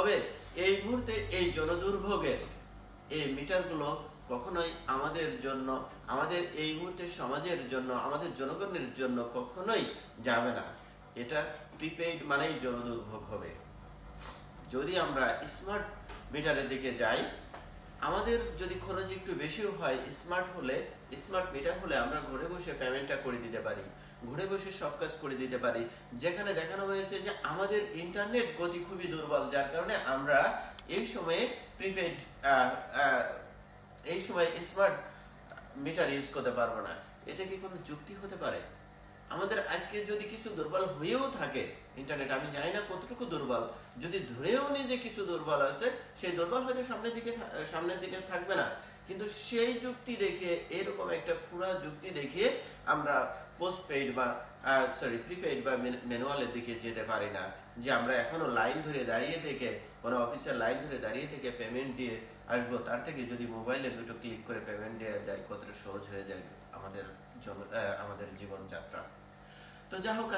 তবে এই মুহূর্তে এই জনদুর্ভোগের এই মিটারগুলো কখনোই আমাদের জন্য, আমাদের এই মুহূর্তে সমাজের জন্য, আমাদের জনগণের জন্য কখনোই যাবে না। এটা প্রিপেইড মানেই জনদুর্ভোগ হবে। যদি আমরা স্মার্ট মিটারের দিকে যাই, আমাদের যদি খরচ একটু বেশিও হয়, স্মার্ট মিটার হলে আমরা ঘরে বসে পেমেন্টটা করে দিতে পারি, ঘরে বসে সব কাজ করে দিতে পারি। যেখানে দেখানো হয়েছে যে আমাদের ইন্টারনেট গতি খুবই দুর্বল, যার কারণে আমরা এই সময়ে প্রিপেড এই সময় স্মার্ট মিটার ইউজ করতে পারবো না। এটা কি কোনো যুক্তি হতে পারে? আমাদের আজকে যদি কিছু দুর্বল হয়েও থাকে ইন্টারনেট, আমি জানি না কতটুকু দুর্বল, যদি ধরেও নি যে কিছু দুর্বল আছে, সেই দুর্বল হয়তো সামনের দিকে থাকবে না, কিন্তু সেই যুক্তি দেখিয়ে, এরকম একটা পুরা যুক্তি দেখিয়ে আমরা পোস্টপেইড বা প্রিপেইড বা ম্যানুয়ালের দিকে যেতে পারি না, যে আমরা এখনো লাইন ধরে দাঁড়িয়ে থেকে, কোনো অফিসের লাইন ধরে দাঁড়িয়ে থেকে পেমেন্ট দিয়ে আসবো, তার থেকে যদি মোবাইলে দুটো ক্লিক করে পেমেন্ট দেওয়া যায়, কতটা সহজ হয়ে যায় আমাদের জীবনযাত্রা। তো যা হোক,